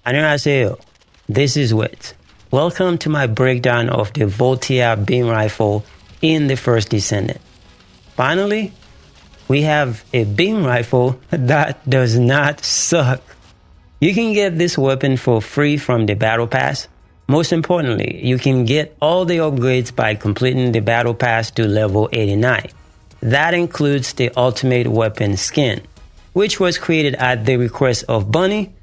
Annyeonghaseyo. This is Wit. Welcome to my breakdown of the Voltia beam rifle in the First Descendant. Finally, we have a beam rifle that does not suck. You can get this weapon for free from the Battle Pass. Most importantly, you can get all the upgrades by completing the Battle Pass to level 89. That includes the Ultimate Weapon skin, which was created at the request of Bunny,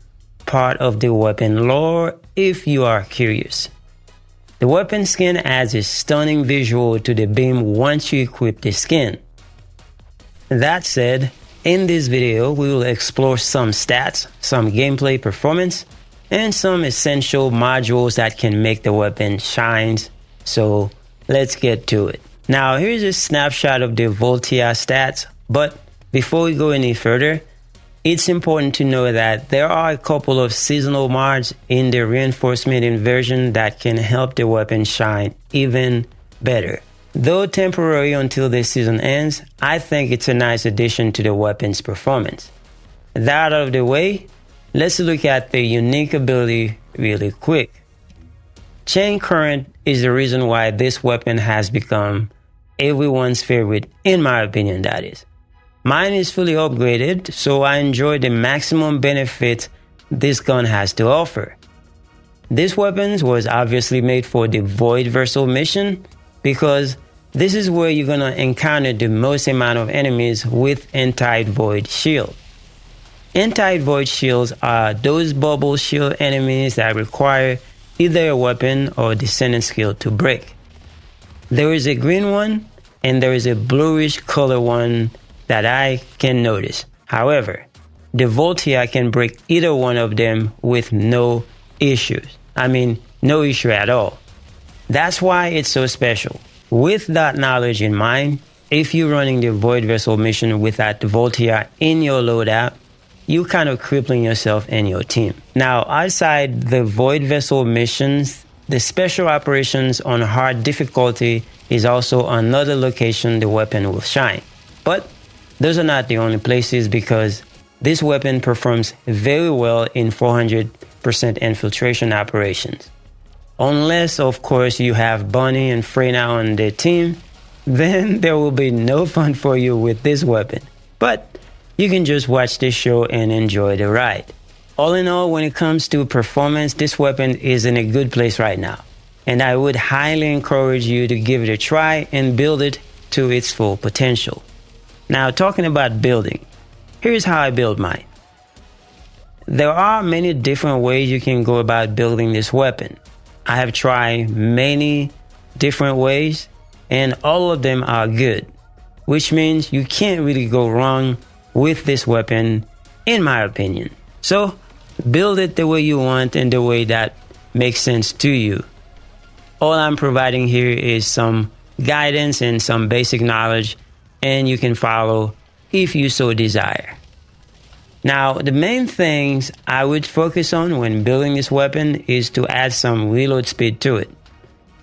part of the weapon lore if you are curious. The weapon skin adds a stunning visual to the beam once you equip the skin. That said, in this video we will explore some stats, some gameplay performance, and some essential modules that can make the weapon shine. So let's get to it. Now here's a snapshot of the Voltia stats, but before we go any further, it's important to know that there are a couple of seasonal mods in the reinforcement inversion that can help the weapon shine even better. Though temporary until the season ends, I think it's a nice addition to the weapon's performance. That out of the way, let's look at the unique ability really quick. Chain Current is the reason why this weapon has become everyone's favorite, in my opinion, that is. Mine is fully upgraded, so I enjoy the maximum benefit this gun has to offer. This weapon was obviously made for the Void Vessel mission because this is where you're gonna encounter the most amount of enemies with Anti-Void Shield. Anti-Void Shields are those bubble shield enemies that require either a weapon or descendant skill to break. There is a green one and there is a bluish color one that I can notice. However, the Voltia can break either one of them with no issues. I mean, no issue at all. That's why it's so special. With that knowledge in mind, if you're running the Void Vessel mission without the Voltia in your loadout, you kind of crippling yourself and your team. Now, outside the Void Vessel missions, the special operations on hard difficulty is also another location the weapon will shine. But those are not the only places because this weapon performs very well in 400% infiltration operations. Unless, of course, you have Bunny and Freyna on their team, then there will be no fun for you with this weapon. But you can just watch this show and enjoy the ride. All in all, when it comes to performance, this weapon is in a good place right now. And I would highly encourage you to give it a try and build it to its full potential. Now, talking about building, here's how I build mine. There are many different ways you can go about building this weapon. I have tried many different ways, and all of them are good, which means you can't really go wrong with this weapon, in my opinion. So, build it the way you want and the way that makes sense to you. All I'm providing here is some guidance and some basic knowledge, and you can follow if you so desire. Now, the main things I would focus on when building this weapon is to add some reload speed to it.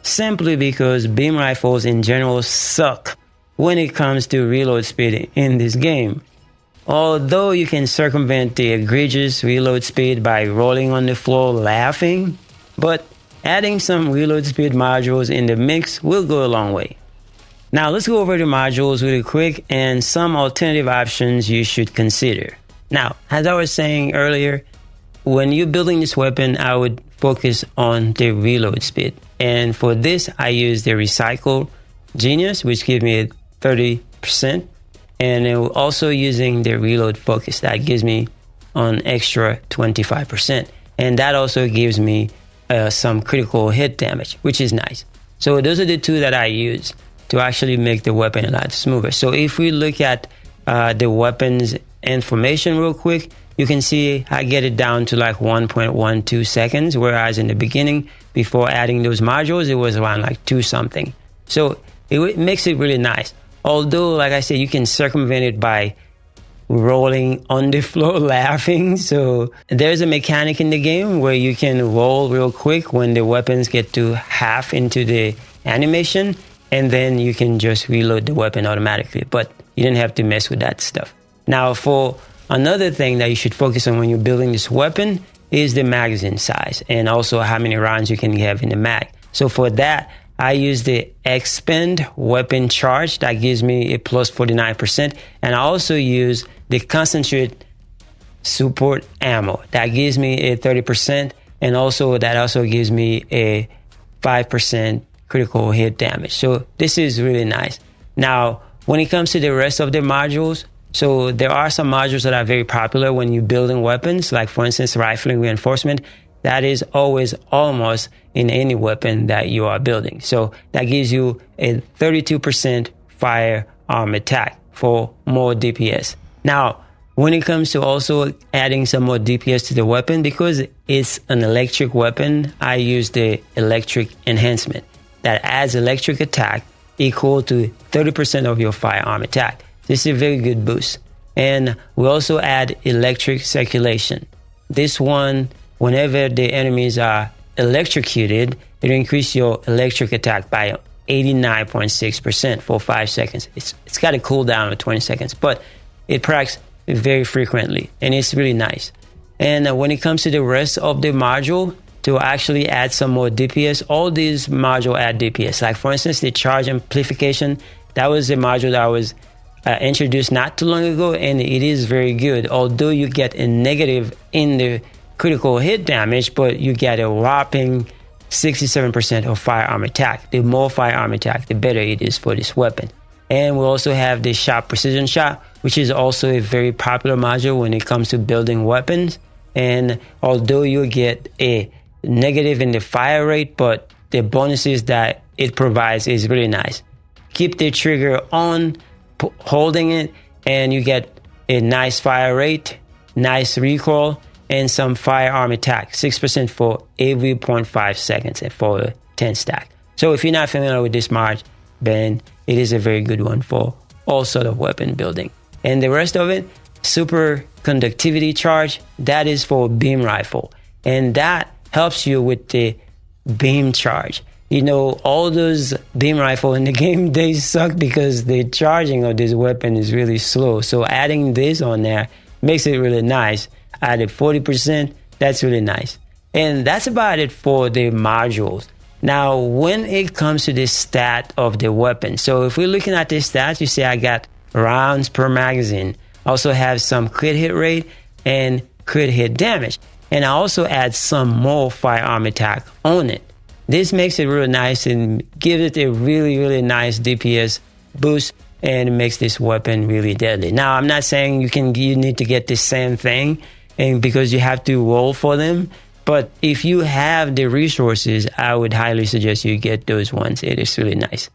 Simply because beam rifles in general suck when it comes to reload speed in this game. Although you can circumvent the egregious reload speed by rolling on the floor laughing, but adding some reload speed modules in the mix will go a long way. Now let's go over the modules really quick and some alternative options you should consider. Now, as I was saying earlier, when you're building this weapon, I would focus on the reload speed. And for this, I use the Recycle Genius, which gives me 30%. And also using the Reload Focus, that gives me an extra 25%. And that also gives me some critical hit damage, which is nice. So those are the two that I use to actually make the weapon a lot smoother. So if we look at the weapon's information real quick, you can see I get it down to like 1.12 seconds, whereas in the beginning, before adding those modules, it was around like 2 something. So it makes it really nice. Although, like I said, you can circumvent it by rolling on the floor laughing. So there's a mechanic in the game where you can roll real quick when the weapons get to half into the animation, and then you can just reload the weapon automatically. But you didn't have to mess with that stuff. Now, for another thing that you should focus on when you're building this weapon is the magazine size and also how many rounds you can have in the mag. So for that, I use the expand weapon charge that gives me a plus 49%. And I also use the concentrate support ammo that gives me a 30%. And also that also gives me a 5% critical hit damage. So this is really nice. Now, when it comes to the rest of the modules, so there are some modules that are very popular when you're building weapons, like for instance, rifling reinforcement. That is always almost in any weapon that you are building. So that gives you a 32% firearm attack for more DPS. Now, when it comes to also adding some more DPS to the weapon, because it's an electric weapon, I use the electric enhancement that adds electric attack equal to 30% of your firearm attack. This is a very good boost. And we also add electric circulation. This one, whenever the enemies are electrocuted, it increases your electric attack by 89.6% for 5 seconds. It's got a cooldown of 20 seconds, but it procs very frequently, and it's really nice. And when it comes to the rest of the module, to actually add some more DPS, all these modules add DPS. Like for instance, the charge amplification, that was a module that was introduced not too long ago, and it is very good. Although you get a negative in the critical hit damage, but you get a whopping 67% of firearm attack. The more firearm attack, the better it is for this weapon. And we also have the shot precision shot, which is also a very popular module when it comes to building weapons. And although you get a negative in the fire rate, but the bonuses that it provides is really nice. Keep the trigger on, holding it, and you get a nice fire rate, nice recoil, and some firearm attack, 6% for every 0.5 seconds for a 10 stack. So if you're not familiar with this mod, then it is a very good one for all sort of weapon building. And the rest of it, super conductivity charge, that is for beam rifle. And that helps you with the beam charge. You know, all those beam rifle in the game, they suck because the charging of this weapon is really slow. So adding this on there makes it really nice. Added 40%, that's really nice. And that's about it for the modules. Now, when it comes to the stat of the weapon, so if we're looking at the stats, you see I got rounds per magazine. I also have some crit hit rate and crit hit damage. And I also add some more firearm attack on it. This makes it really nice and gives it a really, really nice DPS boost, and it makes this weapon really deadly. Now, I'm not saying you need to get the same thing, and because you have to roll for them. But if you have the resources, I would highly suggest you get those ones. It is really nice.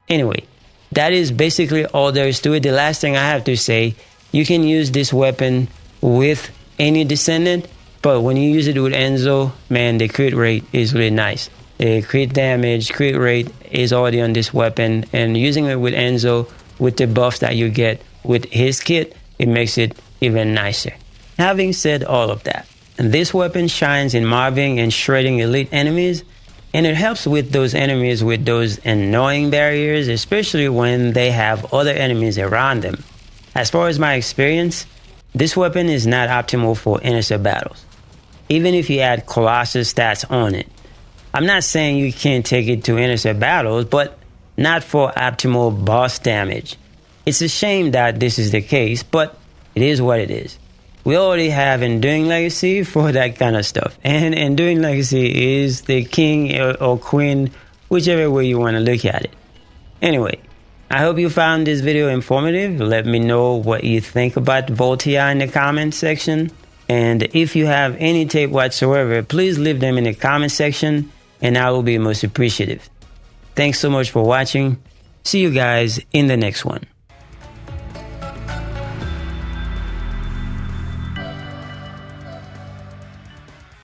Anyway, that is basically all there is to it. The last thing I have to say, you can use this weapon with any Descendant, but when you use it with Enzo, man, the crit rate is really nice. The crit damage, crit rate is already on this weapon, and using it with Enzo, with the buffs that you get with his kit, it makes it even nicer. Having said all of that, this weapon shines in mobbing and shredding elite enemies, and it helps with those enemies with those annoying barriers, especially when they have other enemies around them. As far as my experience, this weapon is not optimal for intercept battles, even if you add Colossus stats on it. I'm not saying you can't take it to intercept battles, but not for optimal boss damage. It's a shame that this is the case, but it is what it is. We already have Enduring Legacy for that kind of stuff. And Enduring Legacy is the king or queen, whichever way you want to look at it. Anyway, I hope you found this video informative. Let me know what you think about Voltia in the comment section. And if you have any tape whatsoever, please leave them in the comment section, and I will be most appreciative. Thanks so much for watching. See you guys in the next one.